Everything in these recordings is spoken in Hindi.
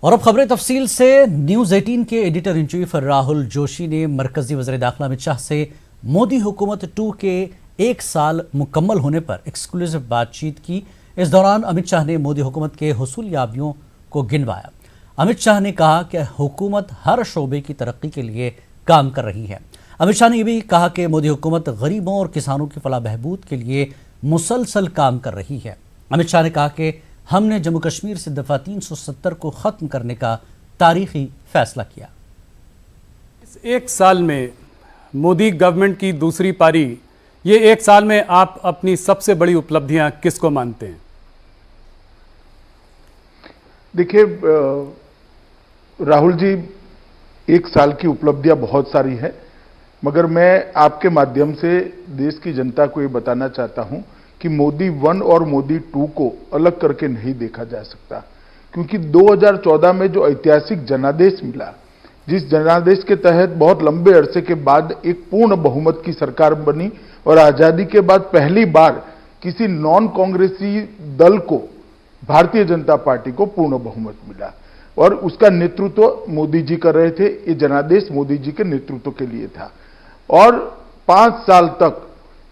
और अब खबरें तफसील से। न्यूज 18 के editor in chief Rahul Joshi ने मरकजी वज़ीर दाखिला अमित शाह से मोदी हुकूमत 2 के 1 साल मुकम्मल होने पर एक्सक्लूसिव बातचीत की। इस दौरान अमित शाह ने मोदी हुकूमत के हुसूल याबियों को गिनवाया। अमित शाह ने कहा कि हुकूमत हर शोबे की तरक्की के लिए काम कर रही है। अमित शाह ने यह भी कहा कि मोदी हुकूमत गरीबों और किसानों की फलाह बहबूद के लिए मुसलसल काम कर रही है। अमित शाह ने कहा कि हमने जम्मू कश्मीर से दफा 370 को खत्म करने का तारीखी फैसला किया। इस 1 साल में मोदी गवर्नमेंट की दूसरी पारी, ये 1 साल में आप अपनी सबसे बड़ी उपलब्धियां किसको मानते हैं? देखिए राहुल जी, 1 साल की उपलब्धियां बहुत सारी है, मगर मैं आपके माध्यम से देश की जनता को ये बताना चाहता हूं कि मोदी 1 और मोदी 2 को अलग करके नहीं देखा जा सकता, क्योंकि 2014 में जो ऐतिहासिक जनादेश मिला, जिस जनादेश के तहत बहुत लंबे अरसे के बाद एक पूर्ण बहुमत की सरकार बनी और आजादी के बाद पहली बार किसी नॉन कांग्रेसी दल को, भारतीय जनता पार्टी को पूर्ण बहुमत मिला और उसका नेतृत्व मोदी जी कर रहे थे। ये जनादेश मोदी जी के नेतृत्व के लिए था और 5 साल तक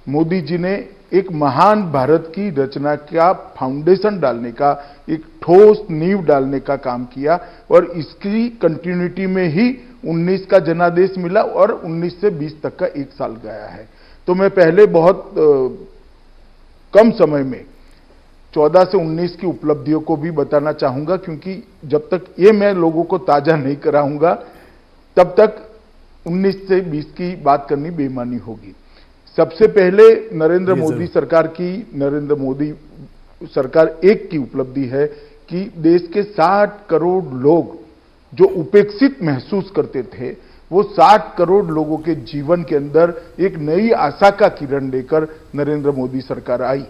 मोदी जी ने एक महान भारत की रचना का फाउंडेशन डालने का, एक ठोस नींव डालने का काम किया और इसकी कंटिन्यूटी में ही 19 का जनादेश मिला और 19 से 20 तक का 1 साल गया है। तो मैं पहले बहुत कम समय में 14 से 19 की उपलब्धियों को भी बताना चाहूंगा, क्योंकि जब तक ये मैं लोगों को ताजा नहीं कराऊंगा तब तक 19 से 20 की बात करनी बेईमानी होगी। सबसे पहले नरेंद्र मोदी सरकार की, नरेंद्र मोदी सरकार 1 की उपलब्धि है कि देश के 60 करोड़ लोग जो उपेक्षित महसूस करते थे, वो 60 करोड़ लोगों के जीवन के अंदर एक नई आशा का किरण लेकर नरेंद्र मोदी सरकार आई।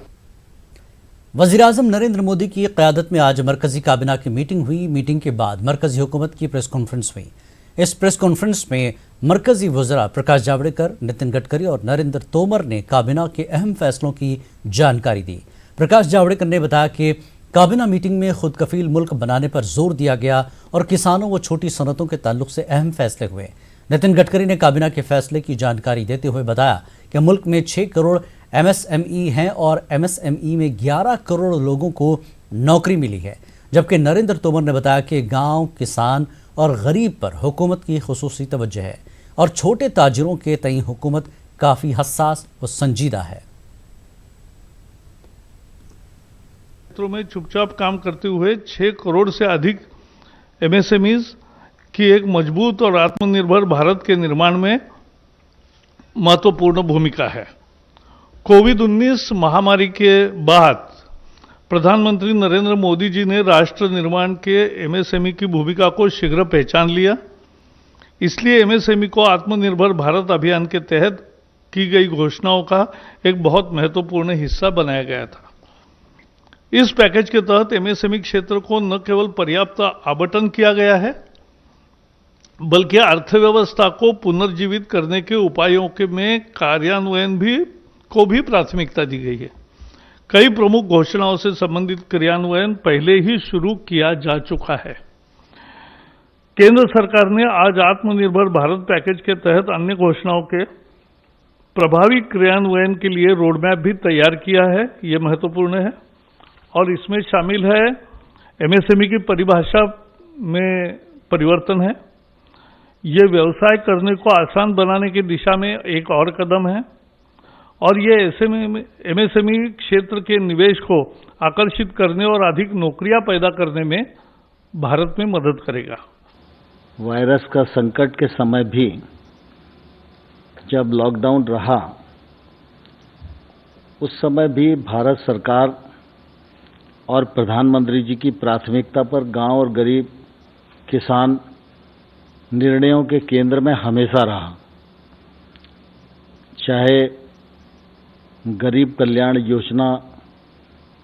वज़ीर-ए-आज़म नरेंद्र मोदी की क़यादत में आज मरकजी काबिना की मीटिंग हुई। मीटिंग के बाद मरकजी हुकूमत की प्रेस कॉन्फ्रेंस हुई। इस प्रेस कॉन्फ्रेंस में मरकजी वज़रा प्रकाश जावड़ेकर, नितिन गडकरी और नरेंद्र तोमर ने काबिना के अहम फैसलों की जानकारी दी। प्रकाश जावड़ेकर ने बताया कि काबिना मीटिंग में खुद कफील मुल्क बनाने पर जोर दिया गया और किसानों व छोटी सनतों के ताल्लुक से अहम फैसले हुए। नितिन गडकरी ने काबिना के फैसले की जानकारी देते हुए बताया कि मुल्क में 6 करोड़ MSME हैं और MSME में 11 करोड़ लोगों को नौकरी मिली है। जबकि नरेंद्र तोमर ने बताया कि गांव, किसान और गरीब पर हुकूमत की खुसूसी तवज्जो है और छोटे ताजिरों के तई हुकूमत काफ़ी हसास व संजीदा है। क्षेत्रों में चुपचाप काम करते हुए 6 करोड़ से अधिक MSMEs की एक मजबूत और आत्मनिर्भर भारत के निर्माण में महत्वपूर्ण भूमिका है। कोविड-19 महामारी के बाद प्रधानमंत्री नरेंद्र मोदी जी ने राष्ट्र निर्माण के MSME की भूमिका को शीघ्र पहचान लिया। इसलिए MSME को आत्मनिर्भर भारत अभियान के तहत की गई घोषणाओं का एक बहुत महत्वपूर्ण हिस्सा बनाया गया था। इस पैकेज के तहत MSME क्षेत्र को न केवल पर्याप्त आवंटन किया गया है, बल्कि अर्थव्यवस्था को पुनर्जीवित करने के उपायों के में कार्यान्वयन को भी प्राथमिकता दी गई है। कई प्रमुख घोषणाओं से संबंधित क्रियान्वयन पहले ही शुरू किया जा चुका है। केंद्र सरकार ने आज आत्मनिर्भर भारत पैकेज के तहत अन्य घोषणाओं के प्रभावी क्रियान्वयन के लिए रोडमैप भी तैयार किया है। ये महत्वपूर्ण है और इसमें शामिल है MSME की परिभाषा में परिवर्तन है। ये व्यवसाय करने को आसान बनाने की दिशा में एक और कदम है और ये MSME क्षेत्र के निवेश को आकर्षित करने और अधिक नौकरियां पैदा करने में भारत में मदद करेगा। वायरस का संकट के समय भी जब लॉकडाउन रहा, उस समय भी भारत सरकार और प्रधानमंत्री जी की प्राथमिकता पर गांव और गरीब किसान निर्णयों के केंद्र में हमेशा रहा। चाहे गरीब कल्याण योजना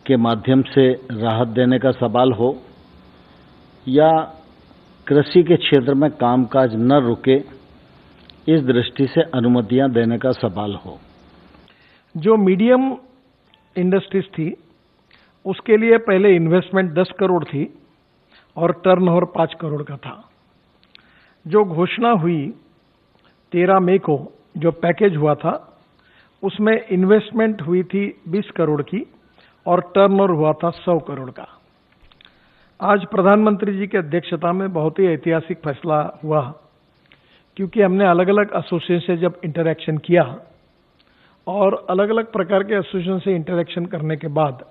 के माध्यम से राहत देने का सवाल हो या कृषि के क्षेत्र में कामकाज न रुके, इस दृष्टि से अनुमतियां देने का सवाल हो। जो मीडियम इंडस्ट्रीज थी उसके लिए पहले इन्वेस्टमेंट 10 करोड़ थी और टर्नओवर 5 करोड़ का था। जो घोषणा हुई 13 मई को, जो पैकेज हुआ था, उसमें इन्वेस्टमेंट हुई थी 20 करोड़ की और टर्नओवर हुआ था 100 करोड़ का। आज प्रधानमंत्री जी की अध्यक्षता में बहुत ही ऐतिहासिक फैसला हुआ, क्योंकि हमने अलग अलग एसोसिएशन से जब इंटरैक्शन किया और अलग अलग प्रकार के एसोसिएशन से इंटरैक्शन करने के बाद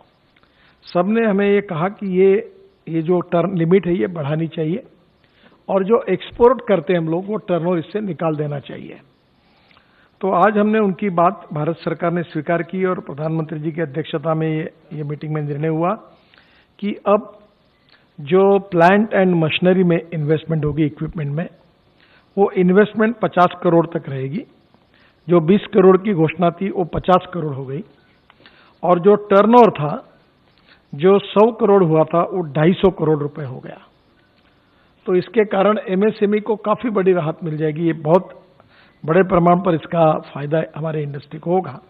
सबने हमें ये कहा कि ये जो टर्न लिमिट है ये बढ़ानी चाहिए और जो एक्सपोर्ट करते हैं हम लोग वो टर्नओवर इससे निकाल देना चाहिए। तो आज हमने उनकी बात भारत सरकार ने स्वीकार की और प्रधानमंत्री जी की अध्यक्षता में ये मीटिंग में निर्णय हुआ कि अब जो प्लांट एंड मशीनरी में इन्वेस्टमेंट होगी, इक्विपमेंट में, वो इन्वेस्टमेंट 50 करोड़ तक रहेगी। जो 20 करोड़ की घोषणा थी वो 50 करोड़ हो गई और जो टर्नओवर था, जो 100 करोड़ हुआ था, वो 250 करोड़ रुपए हो गया। तो इसके कारण एमएसएमई को काफी बड़ी राहत मिल जाएगी। ये बहुत बड़े प्रमाण पर इसका फायदा हमारे इंडस्ट्री को होगा।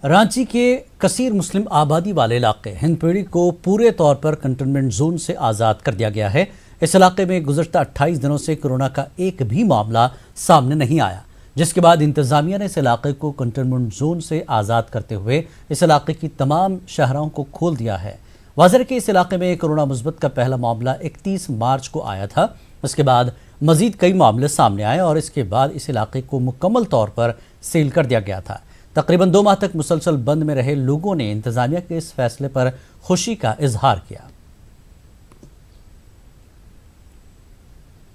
रांची के कसीर मुस्लिम आबादी वाले इलाके हिंदपीढ़ी को पूरे तौर पर कंटेनमेंट जोन से आज़ाद कर दिया गया है। इस इलाके में गुज़श्ता 28 दिनों से कोरोना का एक भी मामला सामने नहीं आया, जिसके बाद इंतजामिया ने इस इलाके को कंटेनमेंट जोन से आज़ाद करते हुए इस इलाके की तमाम शहरों को खोल दिया है। वाज़ेह के इस इलाके में कोरोना मुस्बत का पहला मामला 31 मार्च को आया था। उसके बाद मजीद कई मामले सामने आए और इसके बाद इस इलाके को मुकम्मल तौर पर सील कर दिया गया था। तकरीबन 2 माह तक मुसलसल बंद में रहे लोगों ने इंतजामिया के इस फैसले पर खुशी का इजहार किया।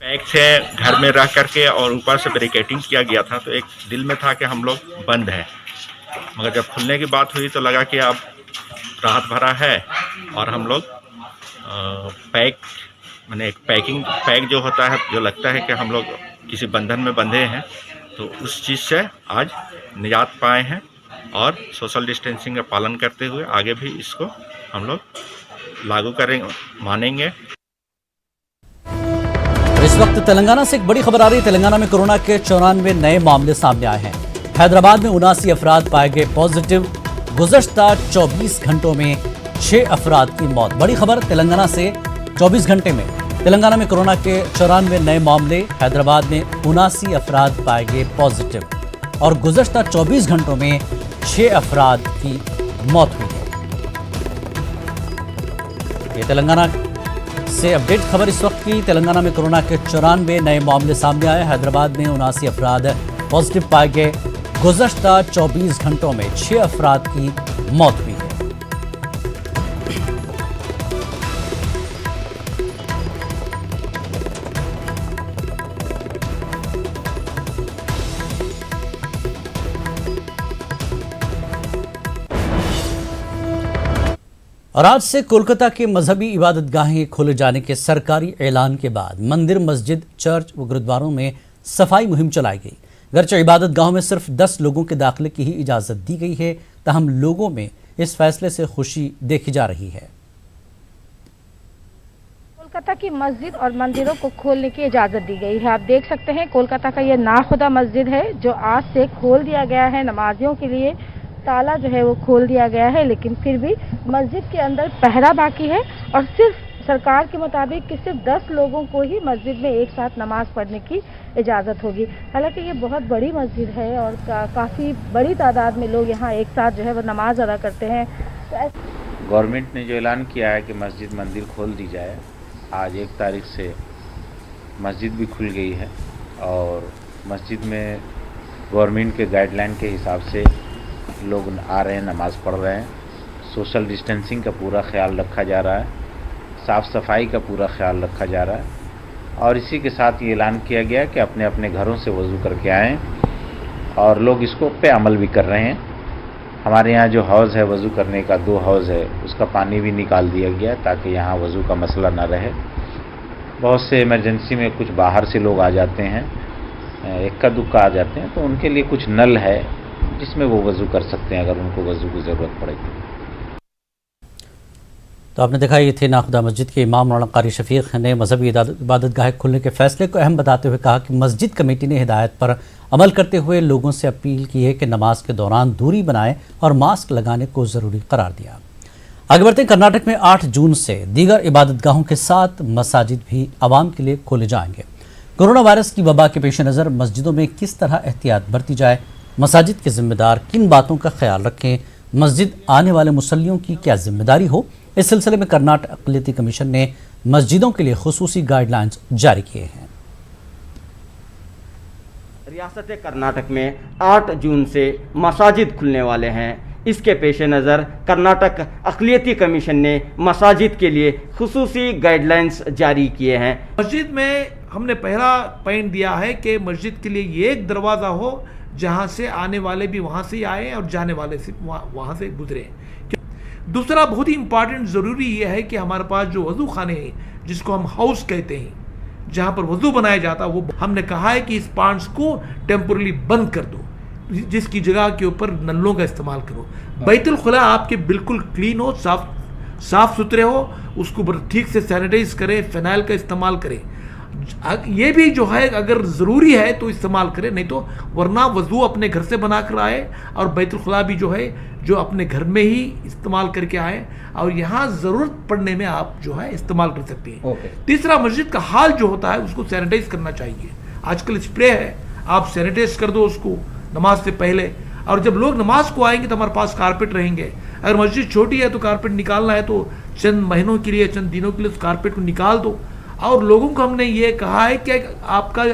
पैक से घर में रह करके और ऊपर से बैरिकेडिंग किया गया था, तो एक दिल में था कि हम लोग बंद हैं, मगर जब खुलने की बात हुई तो लगा कि अब राहत भरा है और हम लोग पैक मैंने एक पैक जो होता है, जो लगता है कि हम लोग किसी बंधन में बंधे हैं, तो उस चीज़ से आज निजात पाए हैं और सोशल डिस्टेंसिंग का पालन करते हुए आगे भी इसको हम लोग लागू करेंगे, मानेंगे। इस वक्त तेलंगाना से एक बड़ी खबर आ रही है। तेलंगाना में कोरोना के 94 नए मामले सामने आए हैं। हैदराबाद में 79 अफराद पाए गए पॉजिटिव। गुज़श्ता 24 घंटों में 6 अफराद की मौत। बड़ी खबर तेलंगाना से, 24 घंटे में तेलंगाना में कोरोना के 94 नए मामले, हैदराबाद में 79 अफराद पाए गए पॉजिटिव और गुज़श्ता 24 घंटों में 6 अफराद की मौत हुई है। ये तेलंगाना से अपडेट खबर इस वक्त की। तेलंगाना में कोरोना के 94 नए मामले सामने आए। हैदराबाद में 79 अफराद पॉजिटिव पाए गए। गुज़श्ता 24 घंटों में 6 अफराद की मौत हुई है। और आज से कोलकाता के मजहबी इबादतगाहें खोले जाने के सरकारी ऐलान के बाद मंदिर, मस्जिद, चर्च व गुरुद्वारों में सफाई मुहिम चलाई गई। गर्चे इबादतगाहों में सिर्फ 10 लोगों के दाखिले की ही इजाज़त दी गई है, ताहम लोगों में इस फैसले से खुशी देखी जा रही है। कोलकाता की मस्जिद और मंदिरों को खोलने की इजाज़त दी गई है। आप देख सकते हैं कोलकाता का ये नाखुदा मस्जिद है जो आज से खोल दिया गया है। नमाजियों के लिए ताला जो है वो खोल दिया गया है, लेकिन फिर भी मस्जिद के अंदर पहरा बाकी है और सिर्फ सरकार के मुताबिक कि सिर्फ 10 लोगों को ही मस्जिद में एक साथ नमाज पढ़ने की इजाज़त होगी। हालांकि ये बहुत बड़ी मस्जिद है और काफ़ी बड़ी तादाद में लोग यहाँ एक साथ जो है वो नमाज अदा करते हैं। गवर्नमेंट ने जो ऐलान किया है कि मस्जिद मंदिर खोल दी जाए, आज 1 तारीख से मस्जिद भी खुल गई है और मस्जिद में गवर्नमेंट के गाइडलाइन के हिसाब से लोग आ रहे हैं, नमाज़ पढ़ रहे हैं। सोशल डिस्टेंसिंग का पूरा ख्याल रखा जा रहा है, साफ़ सफाई का पूरा ख्याल रखा जा रहा है और इसी के साथ ये ऐलान किया गया कि अपने अपने घरों से वज़ू करके आएँ और लोग इसको पे अमल भी कर रहे हैं। हमारे यहाँ जो हौज़ है वज़ू करने का, 2 हौज़ है, उसका पानी भी निकाल दिया गया ताकि यहाँ वज़ू का मसला ना रहे। बहुत से इमरजेंसी में कुछ बाहर से लोग आ जाते हैं, इक्का दुक्का आ जाते हैं, तो उनके लिए कुछ नल है जिसमें वो वज़ू कर सकते हैं अगर उनको वज़ू की ज़रूरत पड़ेगी। तो आपने देखा, ये थे नाखुदा मस्जिद के इमाम मौलाना कारी शफीक ने मजहबी इबादतगाह खुलने के फैसले को अहम बताते हुए कहा कि मस्जिद कमेटी ने हिदायत पर अमल करते हुए लोगों से अपील की है कि नमाज के दौरान दूरी बनाएं और मास्क लगाने को ज़रूरी करार दिया। आगे बढ़ते हैं। कर्नाटक में 8 जून से दीगर इबादतगाहों के साथ मसाजिद भी आवाम के लिए खोले जाएंगे। कोरोना वायरस की वबा के पेश नज़र मस्जिदों में किस तरह एहतियात बरती जाए, मसाजिद के जिम्मेदार किन बातों का ख्याल रखें, मस्जिद आने वाले मुसल्लियों की क्या जिम्मेदारी हो, इस सिलसिले में कर्नाटक अक़लियती कमीशन ने मस्जिदों के लिए खुसूसी गाइडलाइंस जारी किए हैं। रियासत कर्नाटक में 8 जून से मसाजिद खुलने वाले हैं। इसके पेश नज़र कर्नाटक अक़लियती कमीशन ने मसाजिद के लिए खुसूसी गाइडलाइंस जारी किए हैं। मस्जिद में हमने पहला पॉइंट दिया है कि मस्जिद के लिए ये एक दरवाज़ा हो जहाँ से आने वाले भी वहाँ से आए और जाने वाले से वहाँ से गुजरे। दूसरा बहुत ही इम्पॉर्टेंट ज़रूरी ये है कि हमारे पास जो वज़ू खाने हैं, जिसको हम हाउस कहते हैं, जहाँ पर वज़ू बनाया जाता है, वो हमने कहा है कि इस पार्ट्स को टेम्पोरली बंद कर दो, जिसकी जगह के ऊपर नलों का इस्तेमाल करो। बैतुल खुला आपके बिल्कुल क्लीन हो, साफ सुथरे हो, उसको ठीक से सैनिटाइज करें, फिनाइल का इस्तेमाल करें। ये भी जो है अगर ज़रूरी है तो इस्तेमाल करें, नहीं तो वरना वज़ू अपने घर से बना कर आए और बैतुल खुला भी जो है जो अपने घर में ही इस्तेमाल करके आए और यहाँ ज़रूरत पड़ने में आप जो है इस्तेमाल कर सकते हैं। तीसरा, मस्जिद का हाल जो होता है उसको सैनिटाइज करना चाहिए। आजकल स्प्रे है, आप सैनिटाइज कर दो उसको नमाज से पहले। और जब लोग नमाज को आएंगे तो हमारे पास कारपेट रहेंगे। अगर मस्जिद छोटी है तो कारपेट निकालना है तो चंद महीनों के लिए, चंद दिनों के लिए उस कारपेट को निकाल दो। और लोगों को हमने ये कहा है कि आपका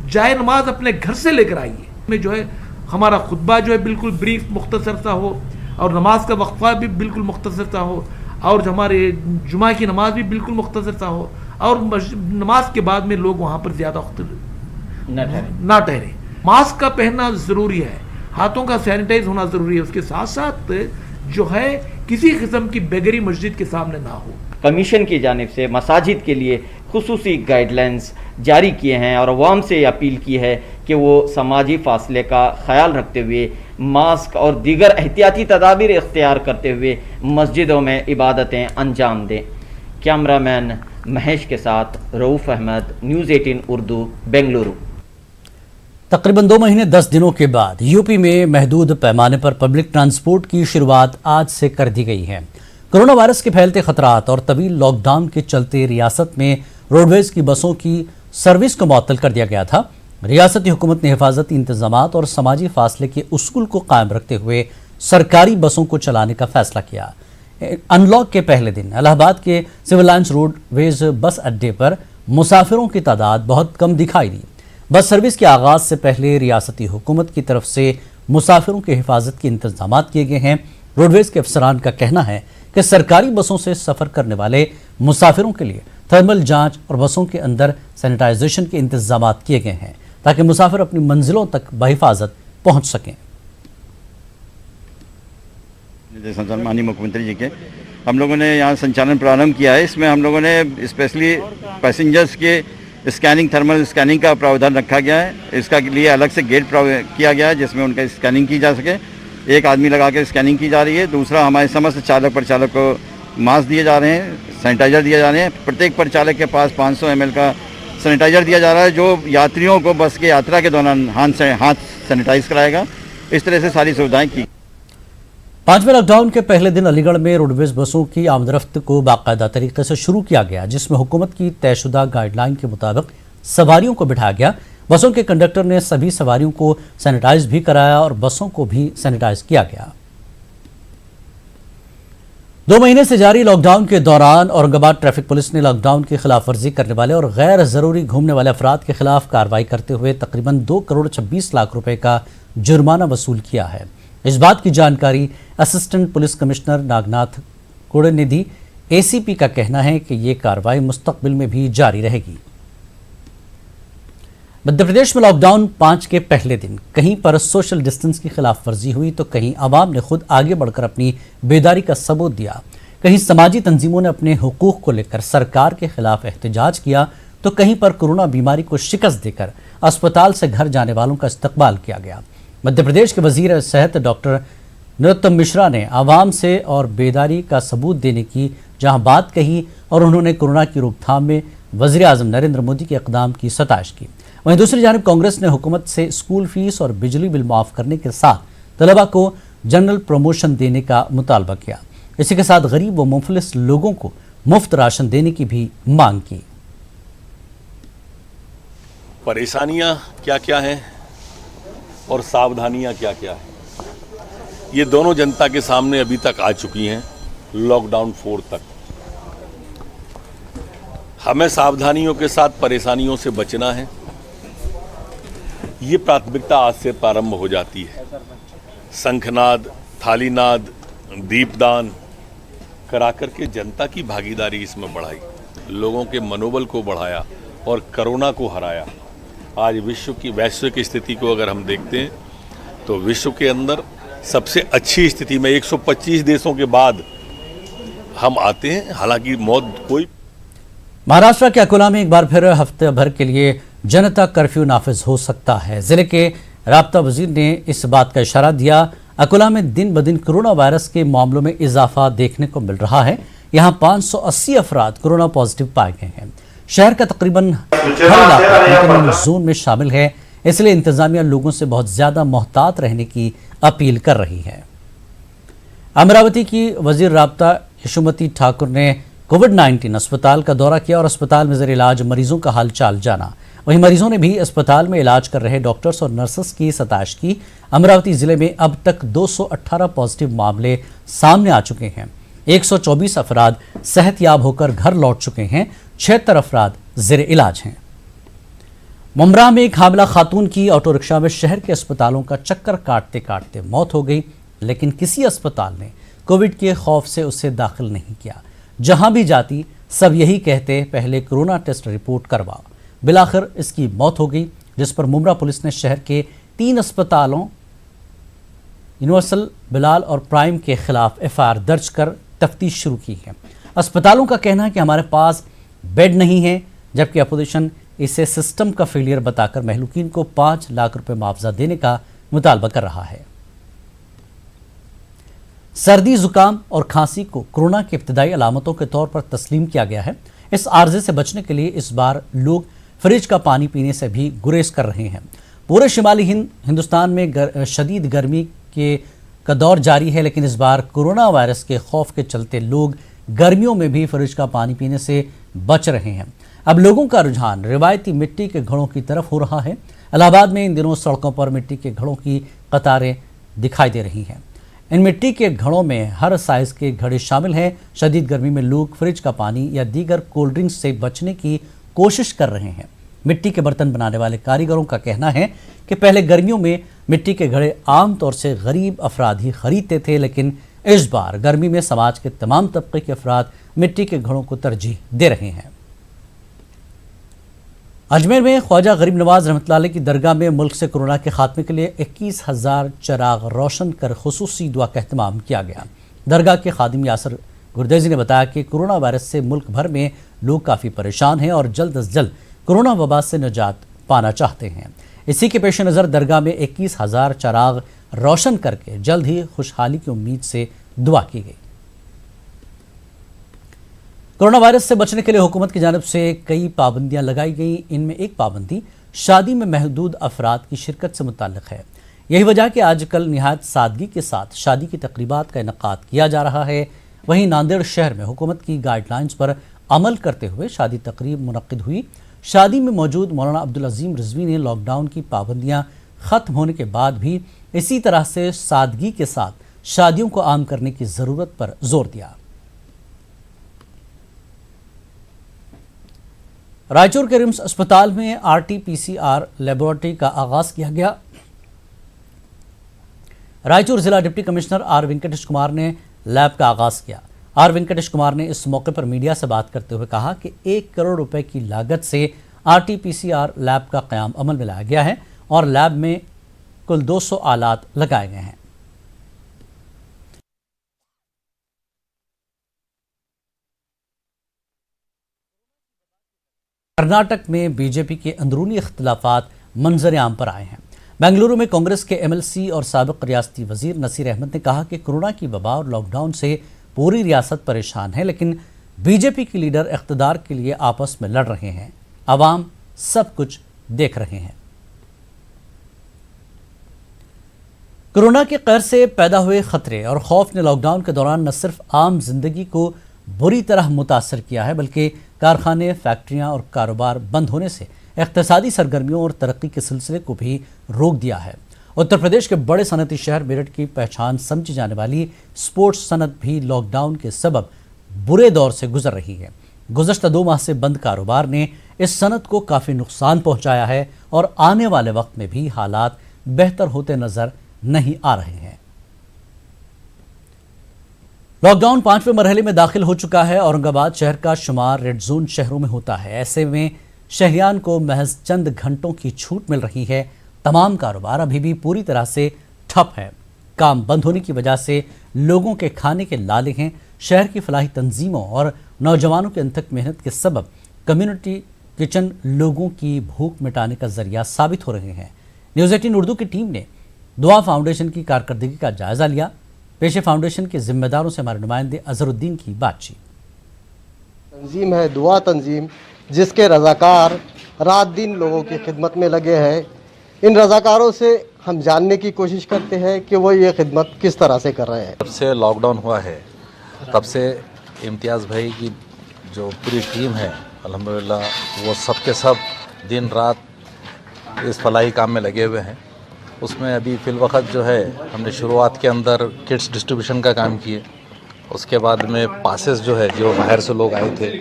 जाए नमाज अपने घर से लेकर आइए। में जो है हमारा खुतबा जो है बिल्कुल ब्रीफ मुख्तसर सा हो और नमाज का वक्फा भी बिल्कुल मुख्तसर सा हो और हमारे जुमा की नमाज भी बिल्कुल मुख्तसर सा हो और नमाज के बाद में लोग वहाँ पर ज़्यादा ना ठहरे। मास्क का पहनना ज़रूरी है, हाथों का सैनिटाइज होना ज़रूरी है। उसके साथ साथ जो है किसी किस्म की बेगरी मस्जिद के सामने ना हो। कमीशन की जानिब से मसाजिद के लिए खुसूसी गाइडलाइंस जारी किए हैं और अवाम से अपील की है कि वो समाजी फासले का ख्याल रखते हुए मास्क और दीगर एहतियाती तदाबीर इख्तियार करते हुए मस्जिदों में इबादतें अंजाम दें। कैमरामैन महेश के साथ रऊफ़ अहमद, न्यूज़ 18 उर्दू, बेंगलुरु। तकरीबन 2 महीने 10 दिनों के बाद यूपी में महदूद पैमाने पर पब्लिक ट्रांसपोर्ट की शुरुआत आज से कर दी गई है। कोरोना वायरस के फैलते खतरात और तवील लॉकडाउन के चलते रियासत में रोडवेज की बसों की सर्विस को मुअत्तल कर दिया गया था। रियासती हुकूमत ने हिफाजती इंतजामात और समाजी फासले के उसूल को कायम रखते हुए सरकारी बसों को चलाने का फैसला किया। अनलॉक के पहले दिन इलाहाबाद के सिविल लाइंस रोडवेज बस अड्डे पर मुसाफिरों की तादाद बहुत कम दिखाई दी। बस सर्विस के आगाज से पहले रियासती हुकूमत की तरफ से मुसाफिरों की हिफाजत के इंतजामात किए गए हैं। रोडवेज के अफसरान का कहना है कि सरकारी बसों से सफ़र करने वाले मुसाफिरों के लिए थर्मल जांच और बसों के अंदर सैनिटाइजेशन के इंतजामात किए गए हैं ताकि मुसाफिर अपनी मंजिलों तक बहिफाजत पहुंच सकें। माननीय मुख्यमंत्री जी के हम लोगों ने यहाँ संचालन प्रारंभ किया है। इसमें हम लोगों ने स्पेशली पैसेंजर्स के स्कैनिंग, थर्मल स्कैनिंग का प्रावधान रखा गया है। इसका लिए अलग से गेट किया गया है जिसमें उनका स्कैनिंग की जा सके। एक आदमी लगा के स्कैनिंग की जा रही है। दूसरा, हमारे समस्त चालक परिचालक को मास्क दिए जा रहे हैं, सैनिटाइजर दिए जा रहे हैं। प्रत्येक परिचालक के पास 500 ml का सैनिटाइजर दिया जा रहा है जो यात्रियों को बस के यात्रा के दौरान हाथ सैनिटाइज कराएगा। इस तरह से सारी सुविधाएं की। 5वें लॉकडाउन के पहले दिन अलीगढ़ में रोडवेज बसों की आमदरफ्त को बाकायदा तरीके से शुरू किया गया, जिसमें हुकूमत की तयशुदा गाइडलाइन के मुताबिक सवारियों को बिठाया गया। बसों के कंडक्टर ने सभी सवारियों को सैनिटाइज भी कराया और बसों को भी सैनिटाइज किया गया। 2 महीने से जारी लॉकडाउन के दौरान औरंगाबाद ट्रैफिक पुलिस ने लॉकडाउन की खिलाफ वर्जी करने वाले और गैर जरूरी घूमने वाले अफराद के खिलाफ कार्रवाई करते हुए तकरीबन 2 करोड़ 26 लाख रुपए का जुर्माना वसूल किया है। इस बात की जानकारी असिस्टेंट पुलिस कमिश्नर नागनाथ कोड़े ने दी। एसीपी का कहना है कि ये कार्रवाई मुस्तकबिल में भी जारी रहेगी। मध्य प्रदेश में लॉकडाउन 5 के पहले दिन कहीं पर सोशल डिस्टेंस की खिलाफ वर्जी हुई तो कहीं आवाम ने खुद आगे बढ़कर अपनी बेदारी का सबूत दिया। कहीं समाजी तंजीमों ने अपने हुकूक को लेकर सरकार के खिलाफ एहतजाज किया तो कहीं पर कोरोना बीमारी को शिकस्त देकर अस्पताल से घर जाने वालों का इस्तकबाल किया गया। मध्य प्रदेश के वजीर सेहत डॉक्टर नरोत्तम मिश्रा ने आवाम से और बेदारी का सबूत देने की जहां बात कही और उन्होंने कोरोना की रोकथाम में वज़ीर आज़म नरेंद्र मोदी के इक़दाम की सताइश की। वहीं दूसरी जानिब कांग्रेस ने हुकूमत से स्कूल फीस और बिजली बिल माफ़ करने के साथ तलबा को जनरल प्रमोशन देने का मुतालबा किया। इसी के साथ गरीब व मुफलिस लोगों को मुफ्त राशन देने की भी मांग की। परेशानियां क्या क्या हैं और सावधानियां क्या क्या हैं, ये दोनों जनता के सामने अभी तक आ चुकी हैं। लॉकडाउन 4 तक हमें सावधानियों के साथ परेशानियों से बचना है। ये प्राथमिकता आज से प्रारंभ हो जाती है। शंखनाद, थालीनाद, दीपदान करा करके जनता की भागीदारी इसमें बढ़ाई, लोगों के मनोबल को बढ़ाया और कोरोना को हराया। आज विश्व की वैश्विक स्थिति को अगर हम देखते हैं तो विश्व के अंदर सबसे अच्छी स्थिति में 125 देशों के बाद हम आते हैं। हालांकि मौत कोई। महाराष्ट्र के अकोला में एक बार फिर हफ्ते भर के लिए जनता कर्फ्यू नाफिज हो सकता है। जिले के राब्ता वजीर ने इस बात का इशारा दिया। अकोला में दिन ब दिन कोरोना वायरस के मामलों में इजाफा देखने को मिल रहा है। यहां 580 अफराद कोरोना पॉजिटिव पाए गए हैं। शहर का तकरीबन हर इलाका कंटेनमेंट जोन में शामिल है, इसलिए इंतजामिया लोगों से बहुत ज्यादा मोहतात रहने की अपील कर रही है। अमरावती की वजीर राब्ता यशोमती ठाकुर ने कोविड-19 अस्पताल का दौरा किया और अस्पताल में जेर इलाज मरीजों का हालचाल जाना। वहीं मरीजों ने भी अस्पताल में इलाज कर रहे डॉक्टर्स और नर्सेस की सताश की। अमरावती जिले में अब तक 218 पॉजिटिव मामले सामने आ चुके हैं। 124 अफराद सेहतयाब होकर घर लौट चुके हैं। 76 अफराद जेर इलाज हैं। मुमरा में एक हामिला खातून की ऑटो रिक्शा में शहर के अस्पतालों का चक्कर काटते काटते मौत हो गई, लेकिन किसी अस्पताल ने कोविड के खौफ से उसे दाखिल नहीं किया। जहां भी जाती सब यही कहते, पहले कोरोना टेस्ट रिपोर्ट करवाओ। बिलाखिर इसकी मौत हो गई, जिस पर मुमरा पुलिस ने शहर के 3 अस्पतालों यूनिवर्सल, बिलाल और प्राइम के खिलाफ एफआईआर दर्ज कर तफ्तीश शुरू की है। अस्पतालों का कहना है कि हमारे पास बेड नहीं है, जबकि अपोजिशन इसे सिस्टम का फेलियर बताकर महलूकीन को 5 लाख रुपए मुआवजा देने का मुतालबा कर रहा है। सर्दी, जुकाम और खांसी को कोरोना की इब्तिदाई अलामतों के तौर पर तस्लीम किया गया है। इस आर्जे से बचने के लिए इस बार लोग फ्रिज का पानी पीने से भी गुरेज कर रहे हैं। पूरे शिमाली हिंदुस्तान में शदीद गर्मी का दौर जारी है, लेकिन इस बार कोरोना वायरस के खौफ के चलते लोग गर्मियों में भी फ्रिज का पानी पीने से बच रहे हैं। अब लोगों का रुझान रिवायती मिट्टी के घड़ों की तरफ हो रहा है। इलाहाबाद में इन दिनों सड़कों पर मिट्टी के घड़ों की कतारें दिखाई दे रही हैं। इन मिट्टी के घड़ों में हर साइज के घड़े शामिल हैं। शदीद गर्मी में लोग फ्रिज का पानी या दीगर कोल्ड ड्रिंक्स से बचने की कोशिश कर रहे हैं। मिट्टी के बर्तन बनाने वाले कारीगरों का कहना है कि पहले गर्मियों में मिट्टी के घड़े आमतौर से गरीब अफराद ही खरीदते थे, लेकिन इस बार गर्मी में समाज के तमाम तबके के अफराद मिट्टी के घड़ों को तरजीह दे रहे हैं। अजमेर में ख्वाजा गरीब नवाज रहमतुल्लाह अलैह की दरगाह में मुल्क से कोरोना के खात्मे के लिए 21,000 चराग रोशन कर खुसूसी दुआ का एहतमाम किया गया। दरगाह के खादिम यासर गुरदैजी ने बताया कि कोरोना वायरस से मुल्क भर में लोग काफ़ी परेशान हैं और जल्द अज जल्द कोरोना वबा से निजात पाना चाहते हैं। इसी के पेश नज़र दरगाह में 21,000 चराग रोशन करके जल्द ही खुशहाली की उम्मीद से दुआ की गई। कोरोना वायरस से बचने के लिए हुकूमत की जानिब से कई पाबंदियां लगाई गई। इनमें एक पाबंदी शादी में महदूद अफराद की शिरकत से मुताल्लिक है। यही वजह कि आजकल निहायत सादगी के साथ शादी की तकरीबात का इनकाद किया जा रहा है। वहीं नांदेड़ शहर में हुकूमत की गाइडलाइंस पर अमल करते हुए शादी तकरीब मुनक्किद हुई। शादी में मौजूद मौलाना अब्दुल अजीम रिजवी ने लॉकडाउन की पाबंदियां खत्म होने के बाद भी इसी तरह से सादगी के साथ शादियों को आम करने की ज़रूरत पर जोर दिया। रायचूर के रिम्स अस्पताल में RT-PCR लेबोरेटरी का आगाज किया गया। रायचूर जिला deputy commissioner R Venkatesh Kumar ने लैब का आगाज किया। आर वेंकटेश कुमार ने इस मौके पर मीडिया से बात करते हुए कहा कि 1 करोड़ रुपए की लागत से RT-PCR लैब का क़याम अमल में लाया गया है और लैब में कुल 200 आलात लगाए गए हैं। कर्नाटक में बीजेपी के अंदरूनी इख्तिलाफात मंजर आम पर आए हैं। बेंगलुरु में कांग्रेस के MLC और साबिक रियासती वजीर नसीर अहमद ने कहा कि कोरोना की वबा और लॉकडाउन से पूरी रियासत परेशान है, लेकिन बीजेपी के लीडर इख्तिदार के लिए आपस में लड़ रहे हैं। अवाम सब कुछ देख रहे हैं। कोरोना के कहर से पैदा हुए खतरे और खौफ ने लॉकडाउन के दौरान न सिर्फ आम जिंदगी को बुरी तरह मुतासर किया है, बल्कि कारखाने, फैक्ट्रियां और कारोबार बंद होने से इक़्तिसादी सरगर्मियों और तरक्की के सिलसिले को भी रोक दिया है। उत्तर प्रदेश के बड़े सनती शहर मेरठ की पहचान समझी जाने वाली स्पोर्ट्स सनत भी लॉकडाउन के सबब बुरे दौर से गुजर रही है। गुज़श्ता 2 माह से बंद कारोबार ने इस सनत को काफ़ी नुकसान पहुंचाया है और आने वाले वक्त में भी हालात बेहतर होते नजर नहीं आ रहे हैं। लॉकडाउन 5वें मरहले में दाखिल हो चुका है। औरंगाबाद शहर का शुमार रेड जोन शहरों में होता है। ऐसे में शहरियान को महज चंद घंटों की छूट मिल रही है। तमाम कारोबार अभी भी पूरी तरह से ठप है। काम बंद होने की वजह से लोगों के खाने के लाले हैं। शहर की फलाही तंजीमों और नौजवानों की अनथक मेहनत के सबब कम्युनिटी किचन लोगों की भूख मिटाने का जरिया साबित हो रहे हैं। न्यूज़ 18 उर्दू की टीम ने दुआ फाउंडेशन की कारकर्दगी का जायजा लिया। पेशे फाउंडेशन के जिम्मेदारों से हमारे नुमाइंदे अजहरुद्दीन की बातचीत। तंजीम है दुआ तंजीम, जिसके रज़ाकार रात दिन लोगों की खिदमत में लगे हैं। इन रज़ाकारों से हम जानने की कोशिश करते हैं कि वो ये खिदमत किस तरह से कर रहे हैं। जब से लॉकडाउन हुआ है तब से इम्तियाज़ भाई की जो पूरी टीम है अल्हम्दुलिल्लाह वो सब के सब दिन रात इस फलाही काम में लगे हुए हैं। उसमें अभी फ़िलवक़्त जो है हमने शुरुआत के अंदर किट्स डिस्ट्रीब्यूशन का काम किए। उसके बाद में पासेस जो है, जो बाहर से लोग आए थे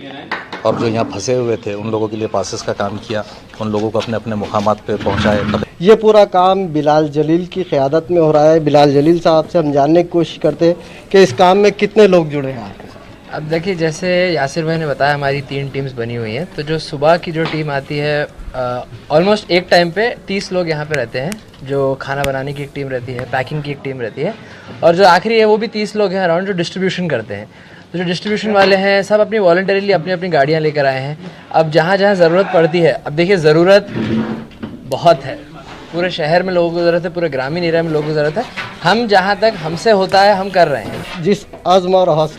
और जो यहाँ फंसे हुए थे, उन लोगों के लिए पासेस का काम किया। उन लोगों को अपने अपने मुकामात पे पहुँचाए। ये पूरा काम बिलाल जलील की क़यादत में हो रहा है। बिलाल जलील साहब से हम जानने की कोशिश करते हैं कि इस काम में कितने लोग जुड़े हैं। अब देखिए, जैसे यासिर भाई ने बताया, हमारी 3 टीम्स बनी हुई हैं। तो जो सुबह की जो टीम आती है, ऑलमोस्ट एक टाइम पे 30 लोग यहाँ पे रहते हैं। जो खाना बनाने की एक टीम रहती है, पैकिंग की एक टीम रहती है, और जो आखिरी है वो भी 30 लोग हैं अराउंड, जो डिस्ट्रीब्यूशन करते हैं। तो जो डिस्ट्रीब्यूशन वाले हैं सब अपनी वॉलंटरीली अपनी अपनी गाड़ियाँ लेकर आए हैं। अब जहाँ जहाँ ज़रूरत पड़ती है, अब देखिए ज़रूरत बहुत है, पूरे शहर में लोगों को ज़रूरत है, पूरे ग्रामीण एरिया में लोगों को ज़रूरत है। हम जहाँ तक हमसे होता है हम कर रहे हैं। जिस अज़्म और हौसले